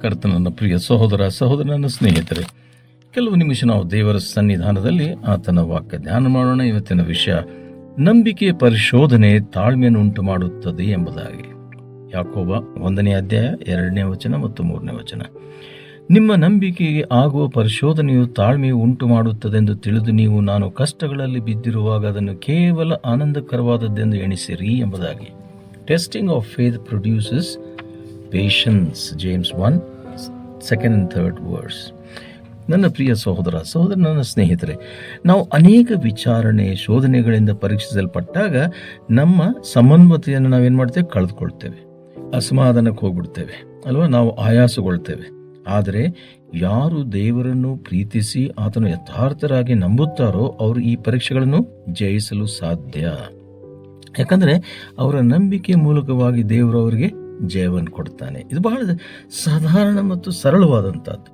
ಕರ್ತನನ್ನ ಪ್ರಿಯ ಸಹೋದರ ನನ್ನ ಸ್ನೇಹಿತರೆ, ಕೆಲವು ನಿಮಿಷ ನಾವು ದೇವರ ಸನ್ನಿಧಾನದಲ್ಲಿ ಆತನ ವಾಕ್ಯ ಧ್ಯಾನ ಮಾಡೋಣ. ಇವತ್ತಿನ ವಿಷಯ ನಂಬಿಕೆ ಪರಿಶೋಧನೆ ತಾಳ್ಮೆಯನ್ನು ಉಂಟು ಮಾಡುತ್ತದೆ ಎಂಬುದಾಗಿ. ಯಾಕೋಬ 1ನೇ ಅಧ್ಯಾಯ 2ನೇ ವಚನ ಮತ್ತು 3ನೇ ವಚನ. ನಿಮ್ಮ ನಂಬಿಕೆಗೆ ಆಗುವ ಪರಿಶೋಧನೆಯು ತಾಳ್ಮೆಯು ಉಂಟು ಮಾಡುತ್ತದೆಂದು ತಿಳಿದು ನೀವು ನಾನು ಕಷ್ಟಗಳಲ್ಲಿ ಬಿದ್ದಿರುವಾಗ ಅದನ್ನು ಕೇವಲ ಆನಂದಕರವಾದದ್ದೆಂದು ಎಣಿಸಿರಿ ಎಂಬುದಾಗಿ. Testing of faith produces patience. James 1:2 and 3 verse. ನನ್ನ ಪ್ರಿಯ ಸಹೋದರ ನನ್ನ ಸ್ನೇಹಿತರೆ, ನಾವು ಅನೇಕ ವಿಚಾರಣೆ ಶೋಧನೆಗಳಿಂದ ಪರೀಕ್ಷಿಸಲ್ಪಟ್ಟಾಗ ನಮ್ಮ ಸಮನ್ವತೆಯನ್ನು ನಾವೇನು ಮಾಡ್ತೇವೆ? ಕಳೆದುಕೊಳ್ತೇವೆ, ಅಸಮಾಧಾನಕ್ಕೆ ಹೋಗ್ಬಿಡ್ತೇವೆ ಅಲ್ವಾ? ನಾವು ಆಯಾಸಗೊಳ್ತೇವೆ. ಆದರೆ ಯಾರು ದೇವರನ್ನು ಪ್ರೀತಿಸಿ ಆತನು ಯಥಾರ್ಥರಾಗಿ ನಂಬುತ್ತಾರೋ ಅವರು ಈ ಪರೀಕ್ಷೆಗಳನ್ನು ಜಯಿಸಲು ಸಾಧ್ಯ. ಯಾಕಂದರೆ ಅವರ ನಂಬಿಕೆ ಮೂಲಕವಾಗಿ ದೇವರು ಅವರಿಗೆ ಜಯವನ್ನು ಕೊಡ್ತಾನೆ. ಇದು ಬಹಳ ಸಾಧಾರಣ ಮತ್ತು ಸರಳವಾದಂಥದ್ದು.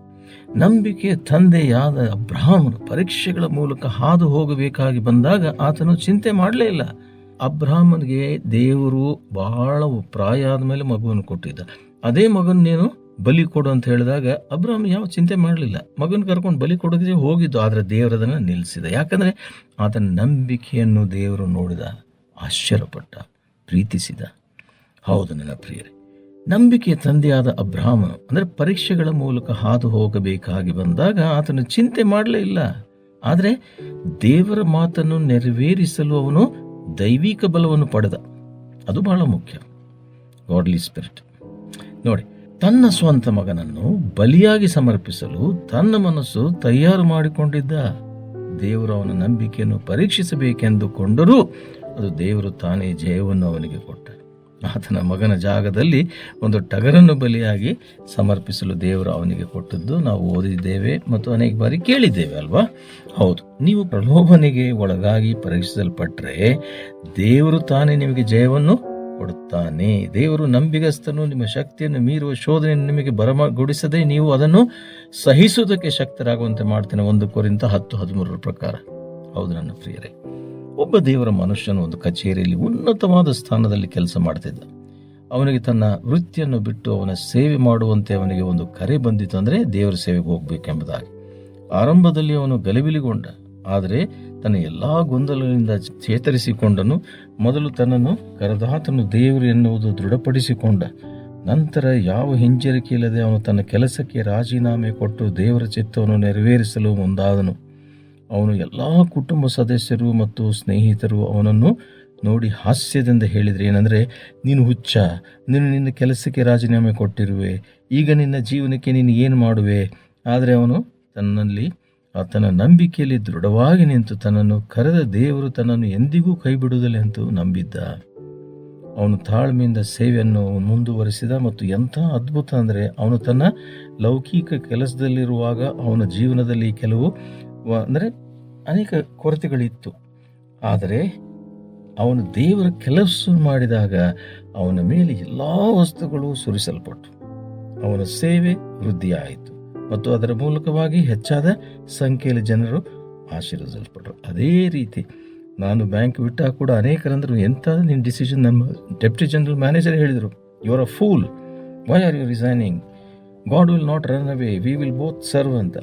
ನಂಬಿಕೆ ತಂದೆಯಾದ ಅಬ್ರಹಾಮನು ಪರೀಕ್ಷೆಗಳ ಮೂಲಕ ಹಾದು ಹೋಗಬೇಕಾಗಿ ಬಂದಾಗ ಆತನು ಚಿಂತೆ ಮಾಡಲೇ ಇಲ್ಲ. ಅಬ್ರಹಾಮನಿಗೆ ದೇವರು ಬಹಳ ಪ್ರಾಯ ಆದ ಮೇಲೆ ಮಗುವನ್ನು ಕೊಟ್ಟಿದ್ದ. ಅದೇ ಮಗನ್ನೇನು ಬಲಿ ಕೊಡು ಅಂತ ಹೇಳಿದಾಗ ಅಬ್ರಹಾಮ್ ಯಾವ ಚಿಂತೆ ಮಾಡಲಿಲ್ಲ. ಮಗನ ಕರ್ಕೊಂಡು ಬಲಿ ಕೊಡೋದೇ ಹೋಗಿದ್ದು. ಆದರೆ ದೇವರದನ್ನು ನಿಲ್ಲಿಸಿದ. ಯಾಕಂದರೆ ಆತನ ನಂಬಿಕೆಯನ್ನು ದೇವರು ನೋಡಿದ, ಆಶ್ಚರ್ಯಪಟ್ಟ, ಪ್ರೀತಿಸಿದ. ಹೌದು ನನ್ನ ಪ್ರಿಯರೇ, ನಂಬಿಕೆಯ ತಂದೆಯಾದ ಅಬ್ರಹಾಮನು ಅಂದರೆ ಪರೀಕ್ಷೆಗಳ ಮೂಲಕ ಹಾದು ಹೋಗಬೇಕಾಗಿ ಬಂದಾಗ ಆತನು ಚಿಂತೆ ಮಾಡಲೇ ಇಲ್ಲ. ಆದರೆ ದೇವರ ಮಾತನ್ನು ನೆರವೇರಿಸಲು ಅವನು ದೈವಿಕ ಬಲವನ್ನು ಪಡೆದ. ಅದು ಬಹಳ ಮುಖ್ಯ. Godly spirit. ನೋಡಿ, ತನ್ನ ಸ್ವಂತ ಮಗನನ್ನು ಬಲಿಯಾಗಿ ಸಮರ್ಪಿಸಲು ತನ್ನ ಮನಸ್ಸು ತಯಾರು ಮಾಡಿಕೊಂಡಿದ್ದ. ದೇವರು ಅವನ ನಂಬಿಕೆಯನ್ನು ಪರೀಕ್ಷಿಸಬೇಕೆಂದುಕೊಂಡರೂ ಅದು ದೇವರು ತಾನೇ ಜಯವನ್ನು ಅವನಿಗೆ ಕೊಟ್ಟ. ಆತನ ಮಗನ ಜಾಗದಲ್ಲಿ ಒಂದು ಟಗರನ್ನು ಬಲಿಯಾಗಿ ಸಮರ್ಪಿಸಲು ದೇವರು ಅವನಿಗೆ ಕೊಟ್ಟದ್ದು ನಾವು ಓದಿದ್ದೇವೆ ಮತ್ತು ಅನೇಕ ಬಾರಿ ಕೇಳಿದ್ದೇವೆ ಅಲ್ವಾ? ಹೌದು, ನೀವು ಪ್ರಲೋಭನೆಗೆ ಒಳಗಾಗಿ ಪರೀಕ್ಷಿಸಲ್ಪಟ್ಟರೆ ದೇವರು ತಾನೇ ನಿಮಗೆ ಜಯವನ್ನು ಕೊಡುತ್ತಾನೆ. ದೇವರು ನಂಬಿಗಸ್ತನು. ನಿಮ್ಮ ಶಕ್ತಿಯನ್ನು ಮೀರುವ ಶೋಧನೆಯನ್ನು ನಿಮಗೆ ಬರಗೊಡಿಸದೆ ನೀವು ಅದನ್ನು ಸಹಿಸುವುದಕ್ಕೆ ಶಕ್ತರಾಗುವಂತೆ ಮಾಡ್ತೇನೆ. 1 ಕೊರಿಂಥ 10:13 ಪ್ರಕಾರ. ಹೌದು ನನ್ನ ಪ್ರಿಯರೇ, ಒಬ್ಬ ದೇವರ ಮನುಷ್ಯನು ಒಂದು ಕಚೇರಿಯಲ್ಲಿ ಉನ್ನತವಾದ ಸ್ಥಾನದಲ್ಲಿ ಕೆಲಸ ಮಾಡ್ತಿದ್ದ. ಅವನಿಗೆ ತನ್ನ ವೃತ್ತಿಯನ್ನು ಬಿಟ್ಟು ಅವನ ಸೇವೆ ಮಾಡುವಂತೆ ಅವನಿಗೆ ಒಂದು ಕರೆ ಬಂದಿತ್ತು. ಅಂದರೆ ದೇವರ ಸೇವೆಗೆ ಹೋಗಬೇಕೆಂಬುದಾಗಿ. ಆರಂಭದಲ್ಲಿ ಅವನು ಗಲಿಬಿಲಿಗೊಂಡ. ಆದರೆ ತನ್ನ ಎಲ್ಲ ಗೊಂದಲಗಳಿಂದ ಚೇತರಿಸಿಕೊಂಡನು. ಮೊದಲು ತನ್ನನ್ನು ಕರೆದಾತನು ದೇವರು ಎನ್ನುವುದು ದೃಢಪಡಿಸಿಕೊಂಡ. ನಂತರ ಯಾವ ಹಿಂಜರಿಕೆ ಇಲ್ಲದೆ ಅವನು ತನ್ನ ಕೆಲಸಕ್ಕೆ ರಾಜೀನಾಮೆ ಕೊಟ್ಟು ದೇವರ ಚಿತ್ತವನ್ನು ನೆರವೇರಿಸಲು ಮುಂದಾದನು. ಅವನು ಎಲ್ಲ ಕುಟುಂಬ ಸದಸ್ಯರು ಮತ್ತು ಸ್ನೇಹಿತರು ಅವನನ್ನು ನೋಡಿ ಹಾಸ್ಯದಿಂದ ಹೇಳಿದರೆ, ಏನಂದರೆ, ನೀನು ಹುಚ್ಚ, ನೀನು ನಿನ್ನ ಕೆಲಸಕ್ಕೆ ರಾಜೀನಾಮೆ ಕೊಟ್ಟಿರುವೆ, ಈಗ ನಿನ್ನ ಜೀವನಕ್ಕೆ ನೀನು ಏನು ಮಾಡುವೆ? ಆದರೆ ಅವನು ತನ್ನ ನಂಬಿಕೆಯಲ್ಲಿ ದೃಢವಾಗಿ ನಿಂತು ತನ್ನನ್ನು ಕರೆದ ದೇವರು ತನ್ನನ್ನು ಎಂದಿಗೂ ಕೈ ಬಿಡುವುದಿಲ್ಲ ಎಂದು ನಂಬಿದ್ದ. ಅವನು ತಾಳ್ಮೆಯಿಂದ ಸೇವೆಯನ್ನು ಮುಂದುವರಿಸಿದ. ಮತ್ತು ಎಂಥ ಅದ್ಭುತ ಅಂದರೆ, ಅವನು ತನ್ನ ಲೌಕಿಕ ಕೆಲಸದಲ್ಲಿರುವಾಗ ಅವನ ಜೀವನದಲ್ಲಿ ಕೆಲವು ಅನೇಕ ಕೊರತೆಗಳಿತ್ತು. ಆದರೆ ಅವನು ದೇವರ ಕೆಲಸ ಮಾಡಿದಾಗ ಅವನ ಮೇಲೆ ಎಲ್ಲ ವಸ್ತುಗಳು ಸುರಿಸಲ್ಪಟ್ಟು ಅವನ ಸೇವೆ ವೃದ್ಧಿಯಾಯಿತು ಮತ್ತು ಅದರ ಮೂಲಕವಾಗಿ ಹೆಚ್ಚಾದ ಸಂಖ್ಯೆಯಲ್ಲಿ ಜನರು ಆಶೀರ್ವದಿಸಲ್ಪಟ್ಟರು. ಅದೇ ರೀತಿ ನಾನು ಬ್ಯಾಂಕ್ ಬಿಟ್ಟಾಗ ಕೂಡ ಅನೇಕರಂದರು, ಎಂಥ ನಿನ್ನ ಡಿಸಿಷನ್? ನಮ್ಮ ಡೆಪ್ಟಿ ಜನರಲ್ ಮ್ಯಾನೇಜರ್ ಹೇಳಿದರು, you are a fool, why are you resigning? God will not run away, we will both serve ಅಂತ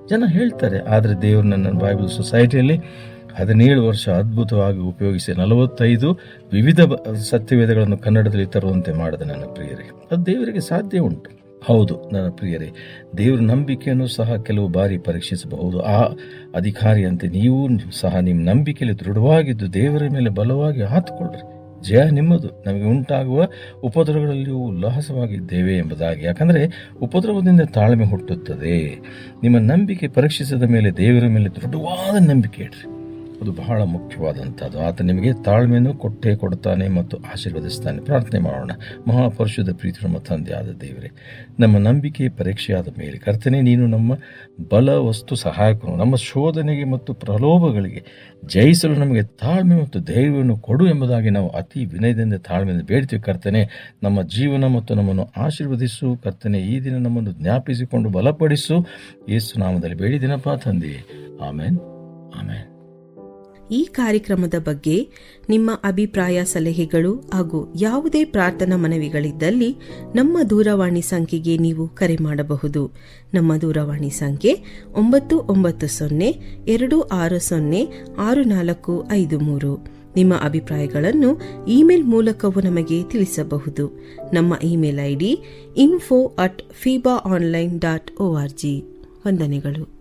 ಜನ ಹೇಳ್ತಾರೆ. ಆದರೆ ದೇವರು ನನ್ನ ಬೈಬಲ್ ಸೊಸೈಟಿಯಲ್ಲಿ 17 ವರ್ಷ ಅದ್ಭುತವಾಗಿ ಉಪಯೋಗಿಸಿ 45 ವಿವಿಧ ಸತ್ಯವೇದಗಳನ್ನು ಕನ್ನಡದಲ್ಲಿ ತರುವಂತೆ ಮಾಡಿದ ನನ್ನ ಪ್ರಿಯರೇ. ಅದು ದೇವರಿಗೆ ಸಾಧ್ಯ ಉಂಟು. ಹೌದು ನನ್ನ ಪ್ರಿಯರೇ, ದೇವರ ನಂಬಿಕೆಯನ್ನು ಸಹ ಕೆಲವು ಬಾರಿ ಪರೀಕ್ಷಿಸಬಹುದು. ಆ ಅಧಿಕಾರಿಯಂತೆ ನೀವು ಸಹ ನಿಮ್ಮ ನಂಬಿಕೆಯಲ್ಲಿ ದೃಢವಾಗಿದ್ದು ದೇವರ ಮೇಲೆ ಬಲವಾಗಿ ಹಾತುಕೊಳ್ಳ್ರಿ. ಜಯ ನಿಮ್ಮದು. ನಮಗೆ ಉಂಟಾಗುವ ಉಪದ್ರವಗಳಲ್ಲಿಯೂ ಉಲ್ಲಾಸವಾಗಿದ್ದೇವೆ ಎಂಬುದಾಗಿ. ಯಾಕಂದರೆ ಉಪದ್ರವದಿಂದ ತಾಳ್ಮೆ ಹುಟ್ಟುತ್ತದೆ. ನಿಮ್ಮ ನಂಬಿಕೆ ಪರೀಕ್ಷಿಸಿದ ಮೇಲೆ ದೇವರ ಮೇಲೆ ದೃಢವಾದ ನಂಬಿಕೆ ಇಡ್ರಿ. ಅದು ಬಹಳ ಮುಖ್ಯವಾದಂಥದ್ದು. ಆತ ನಿಮಗೆ ತಾಳ್ಮೆಯನ್ನು ಕೊಟ್ಟೇ ಕೊಡ್ತಾನೆ ಮತ್ತು ಆಶೀರ್ವದಿಸ್ತಾನೆ. ಪ್ರಾರ್ಥನೆ ಮಾಡೋಣ. ಮಹಾಪರಿಶುದ್ಧ ಪ್ರೀತಿ ನಮ್ಮ ತಂದೆಯಾದ ದೇವರೇ, ನಮ್ಮ ನಂಬಿಕೆ ಪರೀಕ್ಷೆಯಾದ ಮೇಲೆ ಕರ್ತನೇ, ನೀನು ನಮ್ಮ ಬಲ ವಸ್ತು ಸಹಾಯಕನು. ನಮ್ಮ ಶೋಧನೆಗೆ ಮತ್ತು ಪ್ರಲೋಭಗಳಿಗೆ ಜಯಿಸಲು ನಮಗೆ ತಾಳ್ಮೆ ಮತ್ತು ಧೈರ್ಯವನ್ನು ಕೊಡು ಎಂಬುದಾಗಿ ನಾವು ಅತಿ ವಿನಯದಿಂದ ತಾಳ್ಮೆಯಿಂದ ಬೇಡ್ತೀವಿ ಕರ್ತನೆ. ನಮ್ಮ ಜೀವನ ಮತ್ತು ನಮ್ಮನ್ನು ಆಶೀರ್ವದಿಸು ಕರ್ತನೆ. ಈ ದಿನ ನಮ್ಮನ್ನು ಜ್ಞಾಪಿಸಿಕೊಂಡು ಬಲಪಡಿಸು. ಯೇಸು ನಾಮದಲ್ಲಿ ಬೇಡಿದಿನಪ್ಪ ತಂದೆಯೇ, ಆಮೇನ್, ಆಮೇನ್. ಈ ಕಾರ್ಯಕ್ರಮದ ಬಗ್ಗೆ ನಿಮ್ಮ ಅಭಿಪ್ರಾಯ, ಸಲಹೆಗಳು ಹಾಗೂ ಯಾವುದೇ ಪ್ರಾರ್ಥನಾ ಮನವಿಗಳಿದ್ದಲ್ಲಿ ನಮ್ಮ ದೂರವಾಣಿ ಸಂಖ್ಯೆಗೆ ನೀವು ಕರೆ ಮಾಡಬಹುದು. ನಮ್ಮ ದೂರವಾಣಿ ಸಂಖ್ಯೆ 9902606453. ನಿಮ್ಮ ಅಭಿಪ್ರಾಯಗಳನ್ನು ಇಮೇಲ್ ಮೂಲಕವೂ ನಮಗೆ ತಿಳಿಸಬಹುದು. ನಮ್ಮ ಇಮೇಲ್ ID info@fibaonline.org. ವಂದನೆಗಳು.